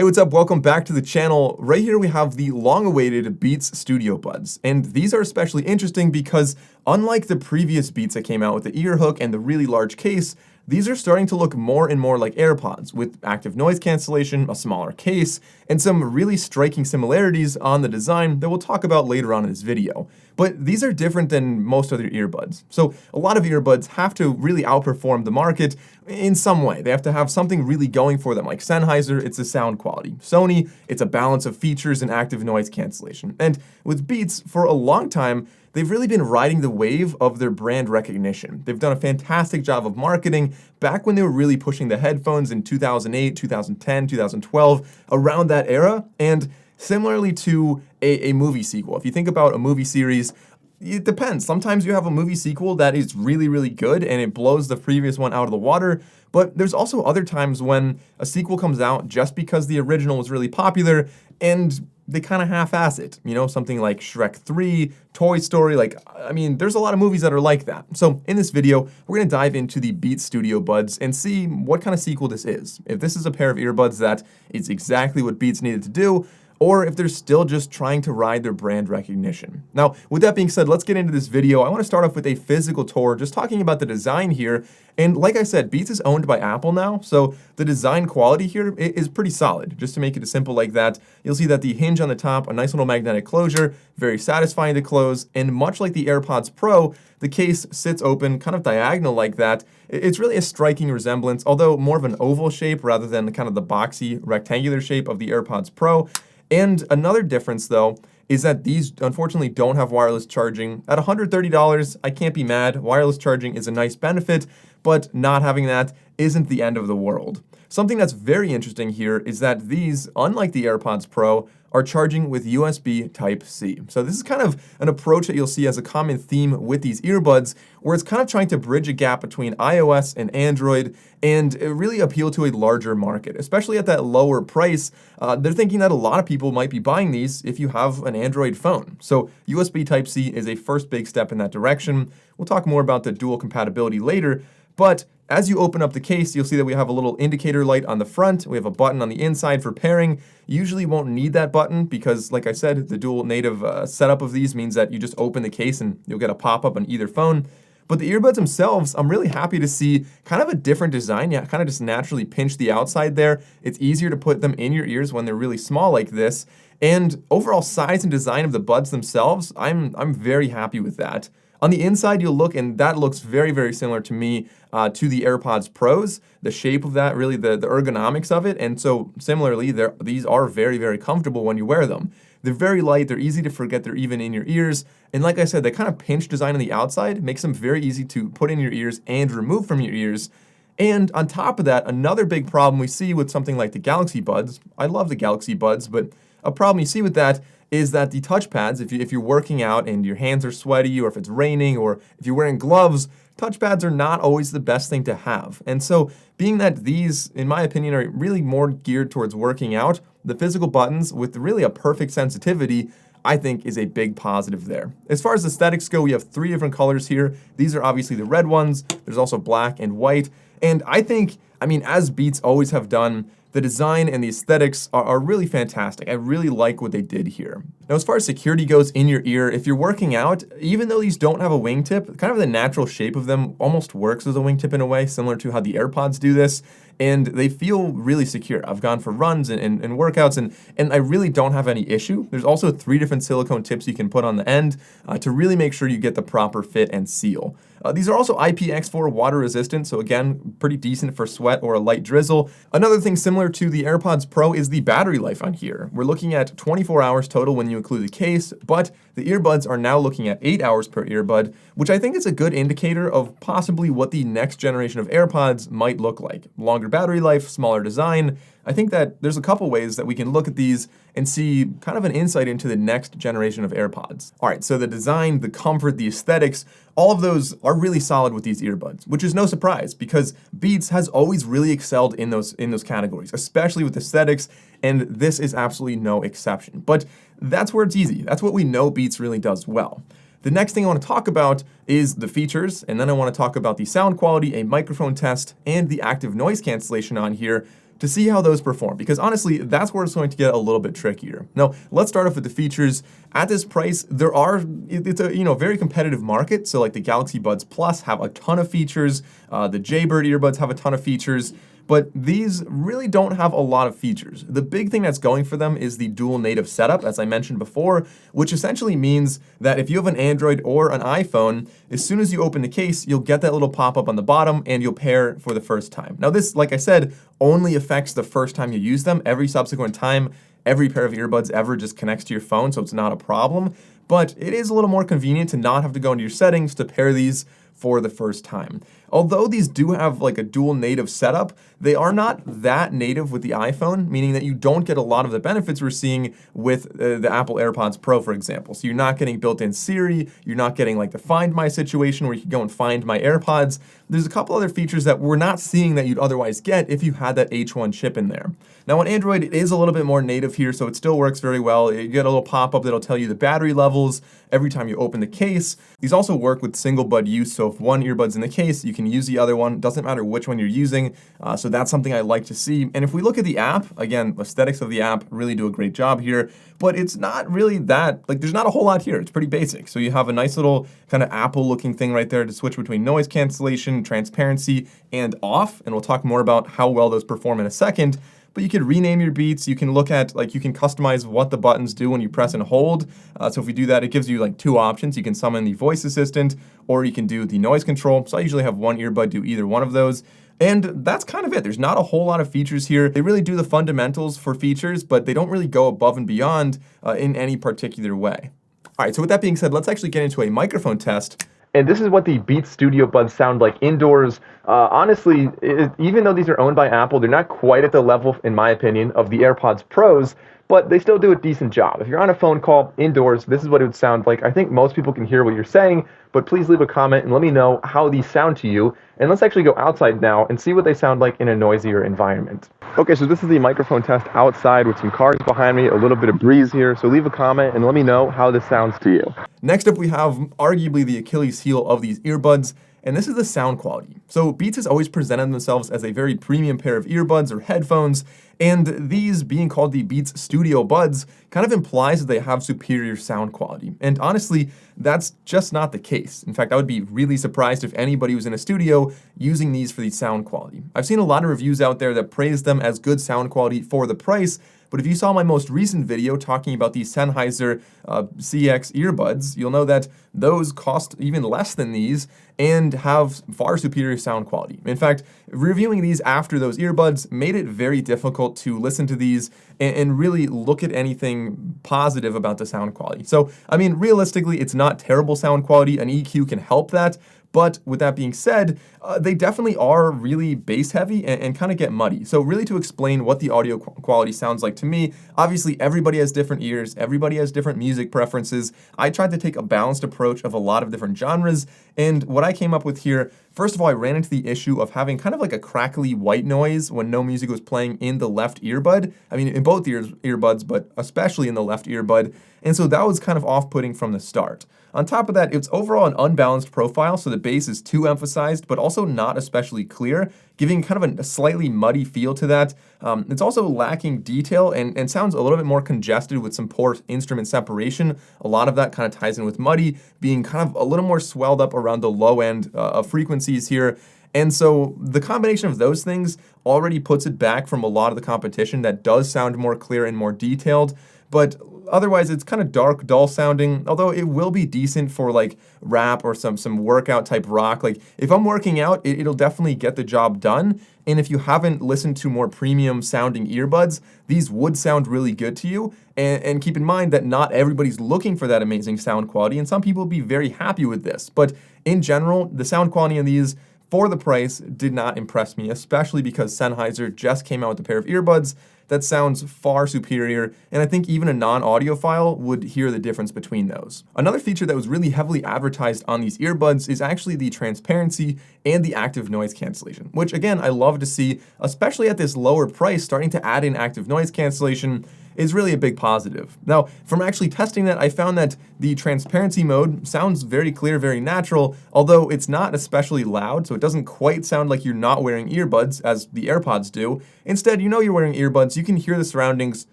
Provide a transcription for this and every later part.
Hey, what's up? Welcome back to the channel. Right here we have the long-awaited Beats Studio Buds, and these are especially interesting because unlike the previous Beats that came out with the ear hook and the really large case, these are starting to look more and more like AirPods with active noise cancellation, a smaller case, and some really striking similarities on the design that we'll talk about later on in this video. But these are different than most other earbuds. So a lot of earbuds have to really outperform the market in some way. They have to have something really going for them. Like Sennheiser, it's the sound quality. Sony, it's a balance of features and active noise cancellation. And with Beats, for a long time, they've really been riding the wave of their brand recognition. They've done a fantastic job of marketing back when they were really pushing the headphones in 2008, 2010, 2012, around that era. And similarly to a movie sequel, if you think about a movie series, it depends. Sometimes you have a movie sequel that is really, really good and it blows the previous one out of the water. But there's also other times when a sequel comes out just because the original was really popular and they kind of half-ass it. You know, something like Shrek 3, Toy Story, there's a lot of movies that are like that. So in this video, we're gonna dive into the Beats Studio Buds and see what kind of sequel this is. If this is a pair of earbuds that is exactly what Beats needed to do, or if they're still just trying to ride their brand recognition. Now, with that being said, let's get into this video. I want to start off with a physical tour, just talking about the design here. And like I said, Beats is owned by Apple now, so the design quality here is pretty solid. Just to make it simple like that, you'll see that the hinge on the top, a nice little magnetic closure, very satisfying to close, and much like the AirPods Pro, the case sits open, kind of diagonal like that. It's really a striking resemblance, although more of an oval shape rather than kind of the boxy rectangular shape of the AirPods Pro. And another difference, though, is that these unfortunately don't have wireless charging. At $130, I can't be mad. Wireless charging is a nice benefit, but not having that isn't the end of the world. Something that's very interesting here is that these, unlike the AirPods Pro, are charging with USB Type-C. So this is kind of an approach that you'll see as a common theme with these earbuds, where it's kind of trying to bridge a gap between iOS and Android and really appeal to a larger market, especially at that lower price. They're thinking that a lot of people might be buying these if you have an Android phone. So USB Type-C is a first big step in that direction. We'll talk more about the dual compatibility later, but as you open up the case, you'll see that we have a little indicator light on the front. We have a button on the inside for pairing. You usually won't need that button because, like I said, the dual native setup of these means that you just open the case and you'll get a pop-up on either phone. But the earbuds themselves, I'm really happy to see kind of a different design. Yeah, kind of just naturally pinch the outside there. It's easier to put them in your ears when they're really small like this. And overall size and design of the buds themselves, I'm very happy with that. On the inside, you'll look, and that looks very, very similar to me to the AirPods Pros. The shape of that, really the ergonomics of it, and so similarly, these are very, very comfortable when you wear them. They're very light, they're easy to forget they're even in your ears, and like I said, that kind of pinch design on the outside makes them very easy to put in your ears and remove from your ears. And on top of that, another big problem we see with something like the Galaxy Buds, I love the Galaxy Buds, but a problem you see with that is that the touch pads, if you're working out and your hands are sweaty, or if it's raining, or if you're wearing gloves, touch pads are not always the best thing to have. And so being that these, in my opinion, are really more geared towards working out, the physical buttons with really a perfect sensitivity, I think is a big positive there. As far as aesthetics go, we have three different colors here. These are obviously the red ones. There's also black and white. And I think, as Beats always have done, the design and the aesthetics are really fantastic. I really like what they did here. Now, as far as security goes in your ear, if you're working out, even though these don't have a wingtip, kind of the natural shape of them almost works as a wingtip in a way, similar to how the AirPods do this, and they feel really secure. I've gone for runs and workouts, and I really don't have any issue. There's also 3 different silicone tips you can put on the end to really make sure you get the proper fit and seal. These are also IPX4 water resistant, so again, pretty decent for sweat or a light drizzle. Another thing similar to the AirPods Pro is the battery life on here. We're looking at 24 hours total when you include the case, but the earbuds are now looking at 8 hours per earbud, which I think is a good indicator of possibly what the next generation of AirPods might look like. Longer battery life, smaller design. I think that there's a couple ways that we can look at these and see kind of an insight into the next generation of AirPods. All right, so the design, the comfort, the aesthetics, all of those are really solid with these earbuds, which is no surprise because Beats has always really excelled in those categories, especially with aesthetics, and this is absolutely no exception. But that's where it's easy. That's what we know Beats really does well. The next thing I want to talk about is the features, and then I want to talk about the sound quality, a microphone test, and the active noise cancellation on here to see how those perform, because honestly, that's where it's going to get a little bit trickier. Now, let's start off with the features. At this price, it's a very competitive market. So like the Galaxy Buds Plus have a ton of features, the Jaybird earbuds have a ton of features, but these really don't have a lot of features. The big thing that's going for them is the dual native setup, as I mentioned before, which essentially means that if you have an Android or an iPhone, as soon as you open the case, you'll get that little pop-up on the bottom and you'll pair for the first time. Now this, like I said, only affects the first time you use them. Every subsequent time, every pair of earbuds ever just connects to your phone, so it's not a problem. But it is a little more convenient to not have to go into your settings to pair these for the first time. Although these do have like a dual native setup, they are not that native with the iPhone, meaning that you don't get a lot of the benefits we're seeing with the Apple AirPods Pro, for example. So you're not getting built-in Siri, you're not getting like the Find My situation where you can go and find my AirPods. There's a couple other features that we're not seeing that you'd otherwise get if you had that H1 chip in there. Now on Android, it is a little bit more native here, so it still works very well. You get a little pop-up that'll tell you the battery levels every time you open the case. These also work with single bud use, so if one earbud's in the case, you can use the other one. Doesn't matter which one you're using, so that's something I like to see. And if we look at the app, again, aesthetics of the app really do a great job here, but it's not really that, like there's not a whole lot here. It's pretty basic. So you have a nice little kind of Apple looking thing right there to switch between noise cancellation, transparency, and off, and we'll talk more about how well those perform in a second. But you could rename your beats. You can look at, like, you can customize what the buttons do when you press and hold. So if we do that, it gives you like two options. You can summon the voice assistant, or you can do the noise control. So I usually have one earbud do either one of those. And that's kind of it. There's not a whole lot of features here. They really do the fundamentals for features, but they don't really go above and beyond in any particular way. All right, so with that being said, let's actually get into a microphone test. And this is what the Beats Studio Buds sound like indoors. Honestly, even though these are owned by Apple, they're not quite at the level, in my opinion, of the AirPods Pros, but they still do a decent job. If you're on a phone call indoors, this is what it would sound like. I think most people can hear what you're saying, but please leave a comment and let me know how these sound to you. And let's actually go outside now and see what they sound like in a noisier environment. Okay, so this is the microphone test outside with some cars behind me, a little bit of breeze here. So leave a comment and let me know how this sounds to you. Next up, we have arguably the Achilles heel of these earbuds, and this is the sound quality. So Beats has always presented themselves as a very premium pair of earbuds or headphones, and these being called the Beats Studio Buds kind of implies that they have superior sound quality. And honestly, that's just not the case. In fact, I would be really surprised if anybody was in a studio using these for the sound quality. I've seen a lot of reviews out there that praise them as good sound quality for the price, but if you saw my most recent video talking about the Sennheiser CX earbuds, you'll know that those cost even less than these and have far superior sound quality. In fact, reviewing these after those earbuds made it very difficult to listen to these and really look at anything positive about the sound quality. So, I mean, realistically, it's not terrible sound quality. An EQ can help that. But with that being said, they definitely are really bass heavy and kind of get muddy. So really to explain what the audio quality sounds like to me, obviously everybody has different ears, everybody has different music preferences. I tried to take a balanced approach of a lot of different genres, and what I came up with here, first of all, I ran into the issue of having kind of like a crackly white noise when no music was playing in the left earbud. I mean, in both earbuds, but especially in the left earbud. And so that was kind of off-putting from the start. On top of that, it's overall an unbalanced profile, so the bass is too emphasized, but also not especially clear, giving kind of a slightly muddy feel to that. It's also lacking detail and sounds a little bit more congested with some poor instrument separation. A lot of that kind of ties in with muddy, being kind of a little more swelled up around the low end of frequencies here. And so the combination of those things already puts it back from a lot of the competition that does sound more clear and more detailed. But otherwise, it's kind of dark, dull sounding, although it will be decent for like rap or some workout type rock. Like if I'm working out, it'll definitely get the job done. And if you haven't listened to more premium sounding earbuds, these would sound really good to you. And keep in mind that not everybody's looking for that amazing sound quality, and some people will be very happy with this. But in general, the sound quality of these for the price did not impress me, especially because Sennheiser just came out with a pair of earbuds that sounds far superior, and I think even a non-audiophile would hear the difference between those. Another feature that was really heavily advertised on these earbuds is actually the transparency and the active noise cancellation, which again, I love to see, especially at this lower price. Starting to add in active noise cancellation is really a big positive. Now, from actually testing that, I found that the transparency mode sounds very clear, very natural, although it's not especially loud, so it doesn't quite sound like you're not wearing earbuds, as the AirPods do. Instead, you know you're wearing earbuds, you can hear the surroundings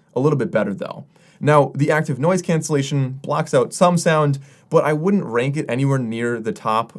a little bit better though. Now, the active noise cancellation blocks out some sound, but I wouldn't rank it anywhere near the top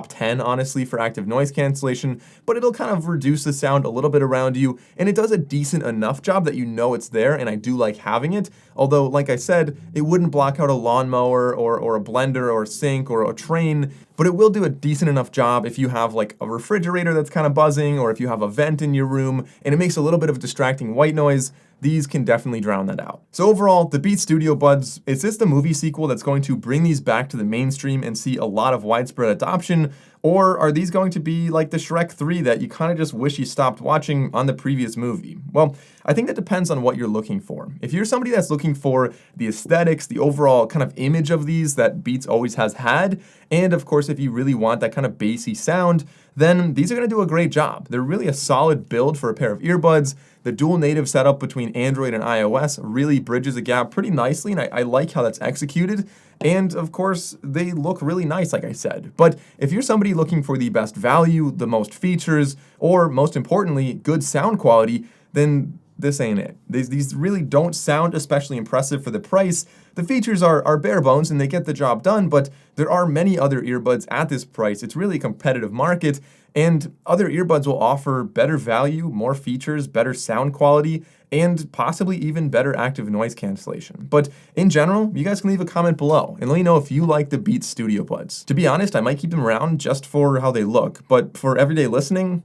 10, honestly, for active noise cancellation, but it'll kind of reduce the sound a little bit around you, and it does a decent enough job that you know it's there, and I do like having it, although, like I said, it wouldn't block out a lawnmower or a blender or a sink or a train, but it will do a decent enough job if you have like a refrigerator that's kind of buzzing, or if you have a vent in your room, and it makes a little bit of distracting white noise. These can definitely drown that out. So overall, the Beats Studio Buds, is this the movie sequel that's going to bring these back to the mainstream and see a lot of widespread adoption? Or are these going to be like the Shrek 3 that you kind of just wish you stopped watching on the previous movie? Well, I think that depends on what you're looking for. If you're somebody that's looking for the aesthetics, the overall kind of image of these that Beats always has had, and of course if you really want that kind of bassy sound, then these are going to do a great job. They're really a solid build for a pair of earbuds. The dual native setup between Android and iOS really bridges the gap pretty nicely, and I like how that's executed. And of course, they look really nice, like I said. But if you're somebody looking for the best value, the most features, or most importantly, good sound quality, then this ain't it. These really don't sound especially impressive for the price. The features are bare bones and they get the job done, but there are many other earbuds at this price. It's really a competitive market, and other earbuds will offer better value, more features, better sound quality, and possibly even better active noise cancellation. But in general, you guys can leave a comment below and let me know if you like the Beats Studio Buds. To be honest, I might keep them around just for how they look, but for everyday listening,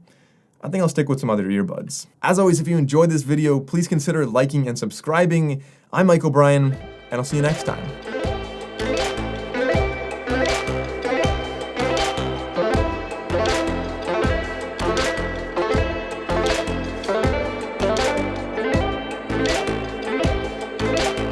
I think I'll stick with some other earbuds. As always, if you enjoyed this video, please consider liking and subscribing. I'm Mike O'Brien, and I'll see you next time.